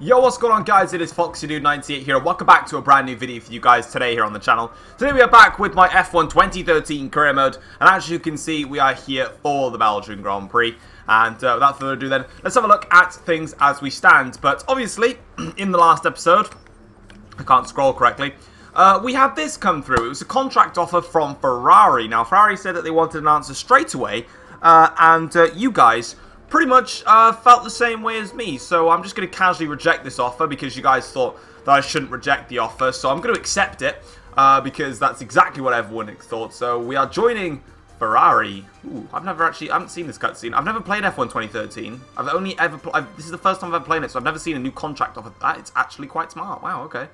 Yo, what's going on, guys? It is FoxyDude98 here. Welcome back to a brand new video for you guys today here on the channel. Today we are back with my F1 2013 career mode, and as you can see, we are here for the Belgian Grand Prix. And without further ado then, let's have a look at things as we stand. But obviously, in the last episode, I can't scroll correctly, we had this come through. It was a contract offer from Ferrari. Now, Ferrari said that they wanted an answer straight away, and you guys pretty much felt the same way as me, so I'm just going to casually reject this offer because you guys thought that I shouldn't reject the offer, so I'm going to accept it because that's exactly what everyone thought. So we are joining Ferrari. Ooh, I haven't seen this cutscene. I've never played F1 2013. This is the first time I've ever played it, so I've never seen a new contract offer. It's actually quite smart. Wow, okay.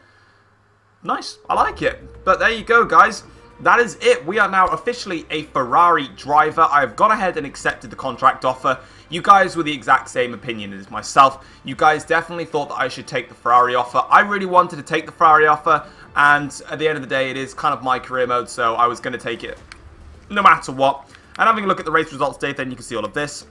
Nice, I like it. But there you go, guys. That is it. We are now officially a Ferrari driver. I have gone ahead and accepted the contract offer. You guys were the exact same opinion as myself. You guys definitely thought that I should take the Ferrari offer. I really wanted to take the Ferrari offer, and at the end of the day, it is kind of my career mode, so I was going to take it no matter what. And having a look at the race results data, then you can see all of this.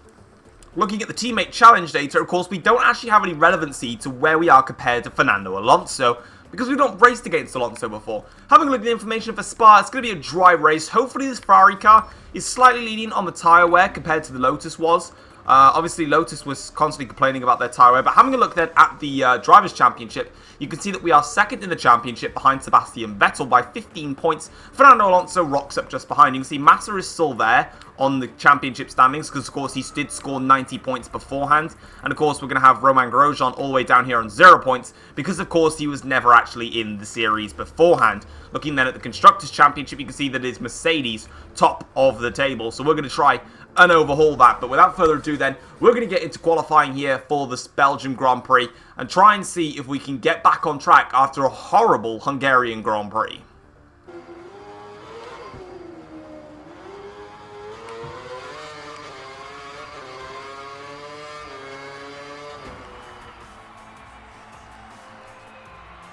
Looking at the teammate challenge data, of course, we don't actually have any relevancy to where we are compared to Fernando Alonso, because we've not raced against Alonso before. Having a look at the information for Spa, it's going to be a dry race. Hopefully this Ferrari car is slightly lenient on the tyre wear compared to the Lotus was. Obviously Lotus was constantly complaining about their tyre wear, but having a look then at the Drivers' Championship, you can see that we are second in the championship behind Sebastian Vettel by 15 points. Fernando Alonso rocks up just behind. You can see Massa is still there on the championship standings because, of course, he did score 90 points beforehand. And, of course, we're going to have Romain Grosjean all the way down here on 0 points because, of course, he was never actually in the series beforehand. Looking then at the Constructors' Championship, you can see that it's Mercedes top of the table. So we're going to try and overhaul that. But without further ado then, we're going to get into qualifying here for this Belgium Grand Prix and try and see if we can get back on track after a horrible Hungarian Grand Prix.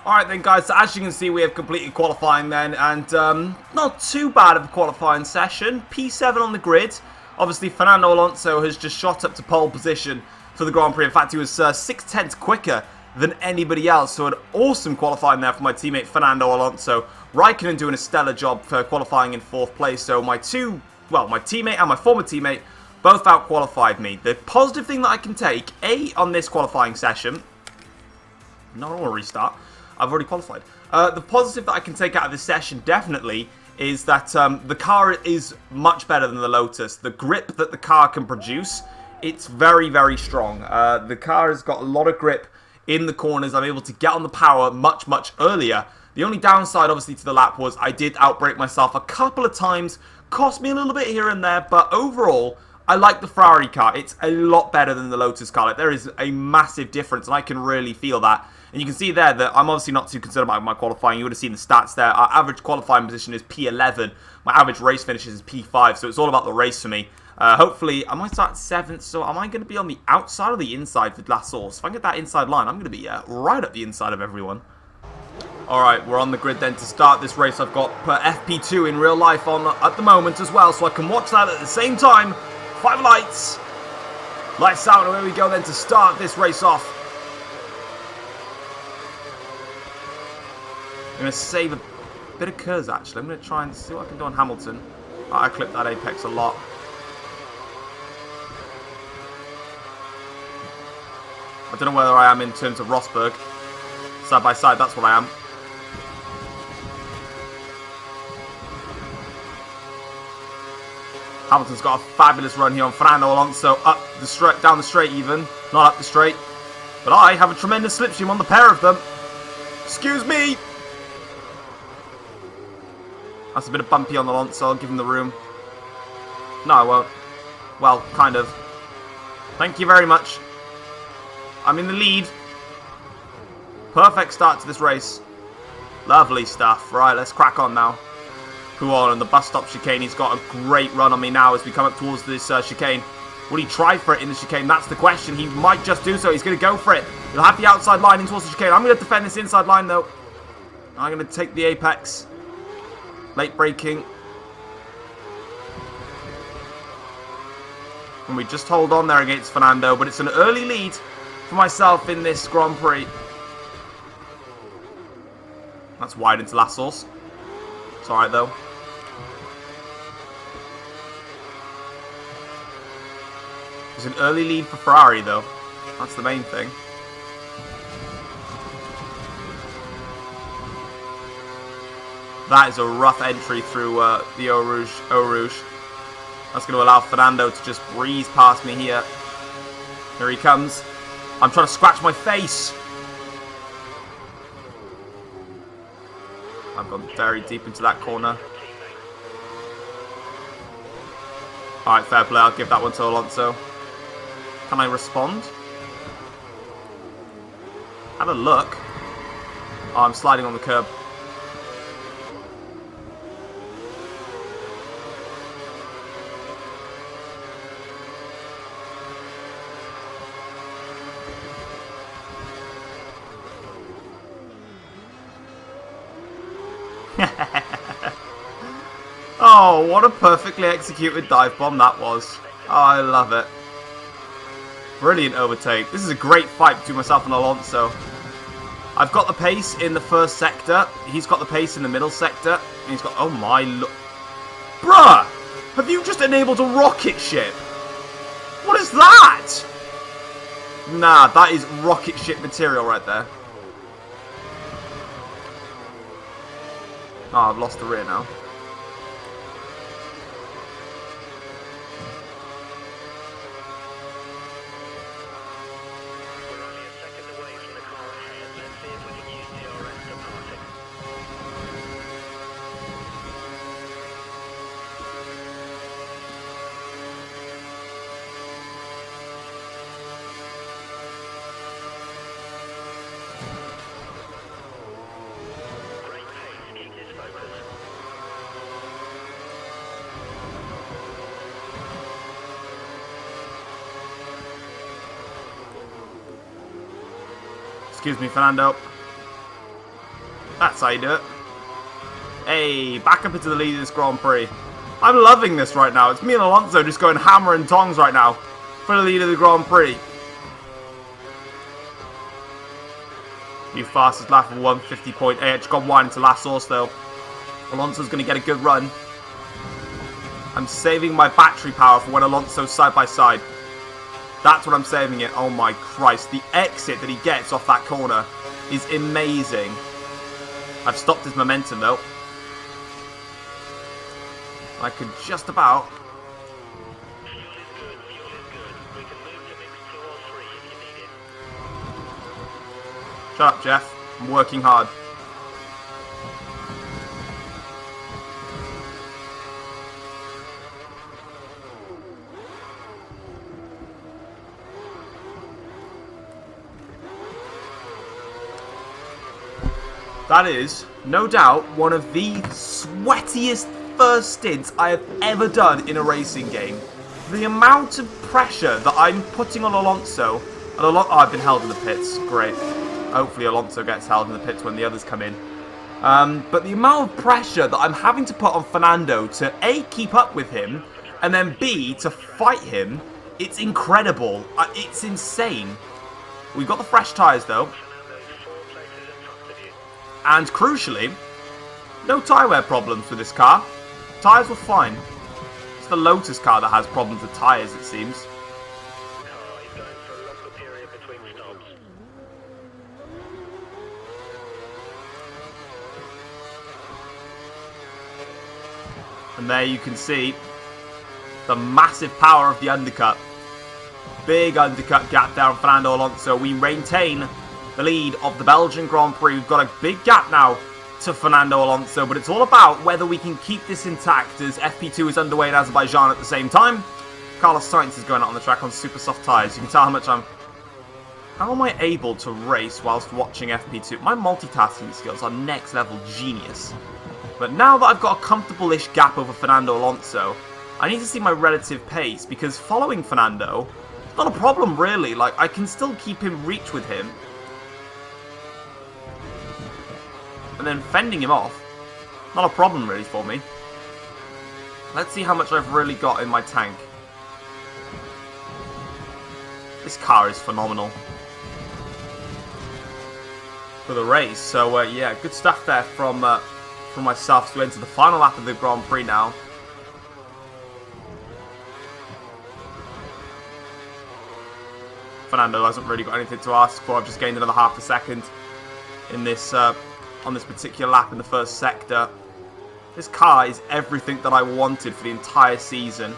Alright then, guys, so as you can see, we have completed qualifying then, and not too bad of a qualifying session. P7 on the grid. Obviously, Fernando Alonso has just shot up to pole position for the Grand Prix. In fact, he was 6/10 quicker than anybody else, so an awesome qualifying there for my teammate Fernando Alonso. Raikkonen doing a stellar job for qualifying in 4th place, so my teammate and my former teammate both out-qualified me. The positive thing that I can take, on this qualifying session, no, I don't want to restart. I've already qualified. The positive that I can take out of this session, definitely, is that the car is much better than the Lotus. The grip that the car can produce, it's very, very strong. The car has got a lot of grip in the corners. I'm able to get on the power much, much earlier. The only downside, obviously, to the lap was I did outbrake myself a couple of times. Cost me a little bit here and there, but overall, I like the Ferrari car. It's a lot better than the Lotus car. Like, there is a massive difference, and I can really feel that. And you can see there that I'm obviously not too concerned about my qualifying. You would have seen the stats there. Our average qualifying position is P11. My average race finish is P5, so it's all about the race for me. Hopefully, I might start 7th, so am I going to be on the outside or the inside for last source? If I get that inside line, I'm going to be right at the inside of everyone. Alright, we're on the grid then to start this race. I've got FP2 in real life on at the moment as well, so I can watch that at the same time. 5 lights. Lights out, and away we go then to start this race off. I'm going to save a bit of curves, actually. I'm going to try and see what I can do on Hamilton. I clipped that apex a lot. I don't know whether I am in terms of Rosberg. Side by side, that's what I am. Hamilton's got a fabulous run here on Fernando Alonso. Up the straight, down the straight even. Not up the straight. But I have a tremendous slipstream on the pair of them. Excuse me! That's a bit of bumpy on Alonso. I'll give him the room. No, I won't. Well, kind of. Thank you very much. I'm in the lead. Perfect start to this race. Lovely stuff. Right, let's crack on now. On the bus stop chicane. He's got a great run on me now as we come up towards this chicane. Will he try for it in the chicane? That's the question. He might just do so. He's going to go for it. He'll have the outside line in towards the chicane. I'm going to defend this inside line, though. I'm going to take the apex. Late braking. And we just hold on there against Fernando, but it's an early lead for myself in this Grand Prix. That's wide into last source. It's alright though. There's an early lead for Ferrari though. That's the main thing. That is a rough entry through the Eau Rouge. That's going to allow Fernando to just breeze past me here. Here he comes. I'm trying to scratch my face. I've gone very deep into that corner. Alright, fair play. I'll give that one to Alonso. Can I respond? Have a look. Oh, I'm sliding on the curb. Oh, what a perfectly executed dive bomb that was. Oh, I love it. Brilliant overtake. This is a great fight between myself and Alonso. I've got the pace in the first sector. He's got the pace in the middle sector. And he's got... Oh my... Bruh! Have you just enabled a rocket ship? What is that? Nah, that is rocket ship material right there. Oh, I've lost the rear now. Excuse me, Fernando. That's how you do it. Hey, back up into the lead of this Grand Prix. I'm loving this right now. It's me and Alonso just going hammer and tongs right now for the lead of the Grand Prix. New fastest lap of 150.8. It's gone wide into last source though. Alonso's going to get a good run. I'm saving my battery power for when Alonso's side by side. That's what I'm saving it. Oh my Christ. The exit that he gets off that corner is amazing. I've stopped his momentum though. I could just about... Shut up, Jeff. I'm working hard. That is, no doubt, one of the sweatiest first stints I have ever done in a racing game. The amount of pressure that I'm putting on Alonso, and oh, I've been held in the pits. Great. Hopefully Alonso gets held in the pits when the others come in. But the amount of pressure that I'm having to put on Fernando to A, keep up with him, and then B, to fight him, it's incredible. It's insane. We've got the fresh tyres though. And crucially, no tyre wear problems with this car. Tyres were fine. It's the Lotus car that has problems with tyres, it seems. And there you can see the massive power of the undercut. Big undercut gap down Fernando Alonso. We maintain the lead of the Belgian Grand Prix. We've got a big gap now to Fernando Alonso, but it's all about whether we can keep this intact as FP2 is underway in Azerbaijan at the same time. Carlos Sainz is going out on the track on super soft tyres. You can tell how much I'm... How am I able to race whilst watching FP2? My multitasking skills are next level genius. But now that I've got a comfortable-ish gap over Fernando Alonso, I need to see my relative pace, because following Fernando, it's not a problem really. Like, I can still keep in reach with him. And then fending him off, not a problem really for me. Let's see how much I've really got in my tank. This car is phenomenal. for the race. So yeah, good stuff there from myself. So we enter the final lap of the Grand Prix now. Fernando hasn't really got anything to ask for. I've just gained another half a second in this on this particular lap in the first sector. This car is everything that I wanted for the entire season.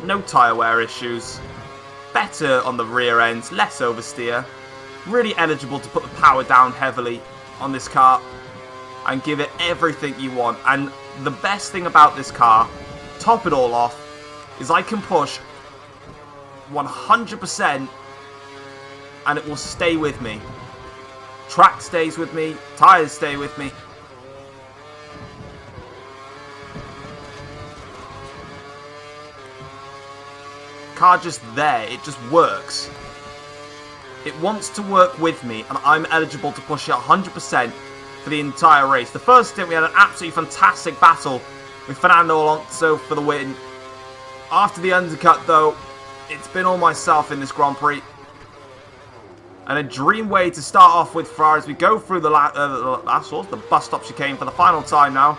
No tyre wear issues. Better on the rear end, less oversteer. Really eligible to put the power down heavily on this car and give it everything you want. And the best thing about this car, top it all off, is I can push 100% and it will stay with me. Track stays with me, tyres stay with me. Car just there, it just works. It wants to work with me and I'm eligible to push it 100% for the entire race. The first stint we had an absolutely fantastic battle with Fernando Alonso for the win. After the undercut though, it's been all myself in this Grand Prix. And a dream way to start off with Ferrari as we go through the bus stop chicane for the final time now.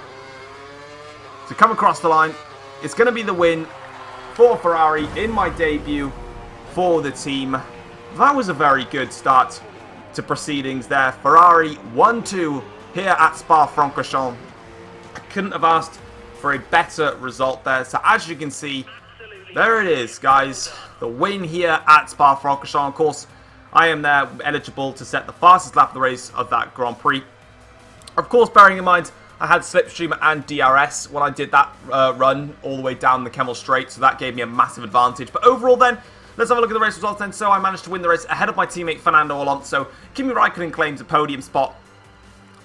To come across the line, it's going to be the win for Ferrari in my debut for the team. That was a very good start to proceedings there. Ferrari 1-2 here at Spa-Francorchamps. I couldn't have asked for a better result there. So as you can see, there it is, guys. The win here at Spa-Francorchamps. Of course, I am there eligible to set the fastest lap of the race of that Grand Prix. Of course, bearing in mind, I had Slipstream and DRS when I did that run all the way down the Kemmel Straight, so that gave me a massive advantage. But overall then, let's have a look at the race results then. So I managed to win the race ahead of my teammate Fernando Alonso. Kimi Raikkonen claims a podium spot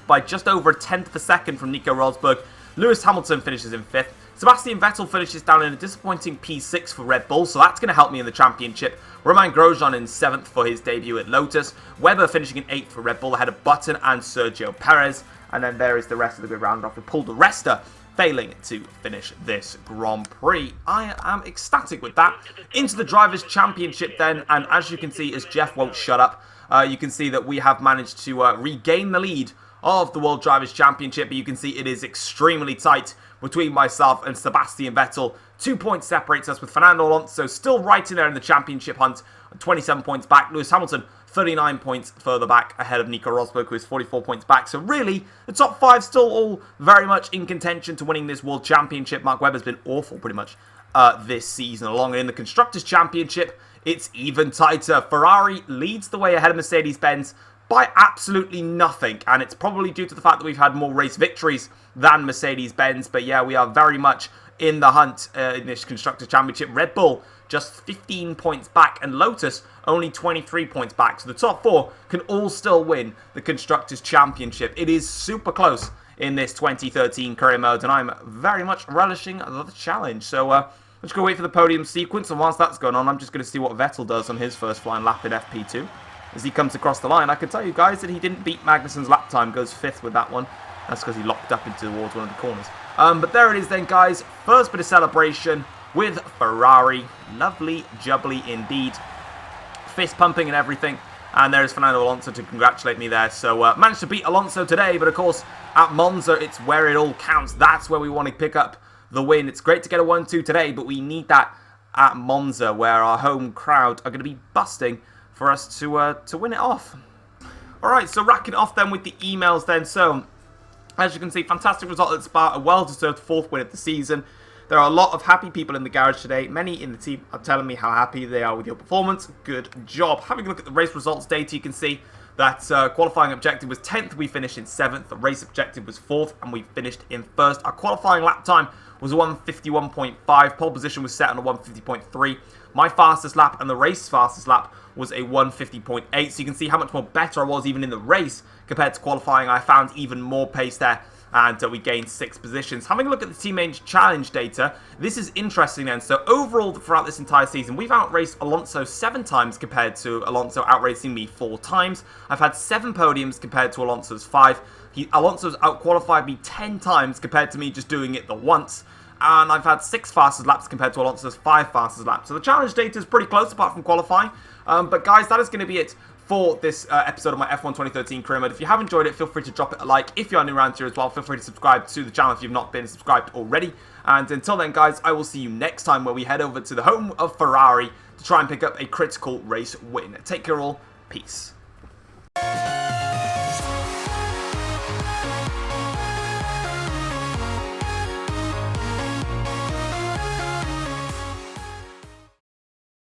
by just over a tenth of a second from Nico Rosberg. Lewis Hamilton finishes in 5th. Sebastian Vettel finishes down in a disappointing P6 for Red Bull, so that's going to help me in the championship. Romain Grosjean in 7th for his debut at Lotus. Webber finishing in 8th for Red Bull ahead of Button and Sergio Perez. And then there is the rest of the grid round off with Paul di Resta failing to finish this Grand Prix. I am ecstatic with that. Into the Drivers' Championship then, and as you can see, as Jeff won't shut up, you can see that we have managed to regain the lead of the World Drivers' Championship, but you can see it is extremely tight between myself and Sebastian Vettel. 2 points separates us, with Fernando Alonso still right in there in the championship hunt, 27 points back. Lewis Hamilton 39 points further back ahead of Nico Rosberg, who is 44 points back. So really, the top 5 still all very much in contention to winning this World Championship. Mark Webber's been awful pretty much this season along. And in the Constructors' Championship, it's even tighter. Ferrari leads the way ahead of Mercedes-Benz by absolutely nothing, and it's probably due to the fact that we've had more race victories than Mercedes-Benz. But yeah, we are very much in the hunt in this Constructors' Championship. Red Bull just 15 points back, and Lotus only 23 points back. So the top 4 can all still win the Constructors' Championship. It is super close in this 2013 career mode, and I'm very much relishing the challenge. So let's go wait for the podium sequence, and whilst that's going on, I'm just going to see what Vettel does on his first flying lap in FP2. As he comes across the line, I can tell you guys that he didn't beat Magnussen's lap time, goes 5th with that one. That's because he locked up towards one of the corners. But there it is then, guys. First bit of celebration with Ferrari. Lovely jubbly indeed. Fist pumping and everything. And there's Fernando Alonso to congratulate me there. So managed to beat Alonso today, but of course at Monza it's where it all counts. That's where we want to pick up the win. It's great to get a 1-2 today, but we need that at Monza, where our home crowd are going to be busting for us to win it off. Alright, so racking it off then with the emails then. So, as you can see, fantastic result at Spa, a well-deserved 4th win of the season. There are a lot of happy people in the garage today. Many in the team are telling me how happy they are with your performance. Good job. Having a look at the race results data, you can see that qualifying objective was 10th, we finished in 7th. The race objective was 4th, and we finished in 1st. Our qualifying lap time was 1:51.5. Pole position was set on a 1:50.3. My fastest lap and the race's fastest lap was a 1:50.8. So you can see how much more better I was even in the race compared to qualifying. I found even more pace there, and we gained 6 positions. Having a look at the teammate challenge data, this is interesting then. So overall, throughout this entire season, we've outraced Alonso 7 times compared to Alonso outracing me 4 times. I've had 7 podiums compared to Alonso's 5. Alonso's outqualified me 10 times compared to me just doing it the once. and I've had 6 fastest laps compared to Alonso's 5 fastest laps. So the challenge data is pretty close apart from qualifying. But guys, that is going to be it for this episode of my F1 2013 career mode. If you have enjoyed it, feel free to drop it a like. If you are new around here as well, feel free to subscribe to the channel if you've not been subscribed already. And until then, guys, I will see you next time where we head over to the home of Ferrari to try and pick up a critical race win. Take care all. Peace.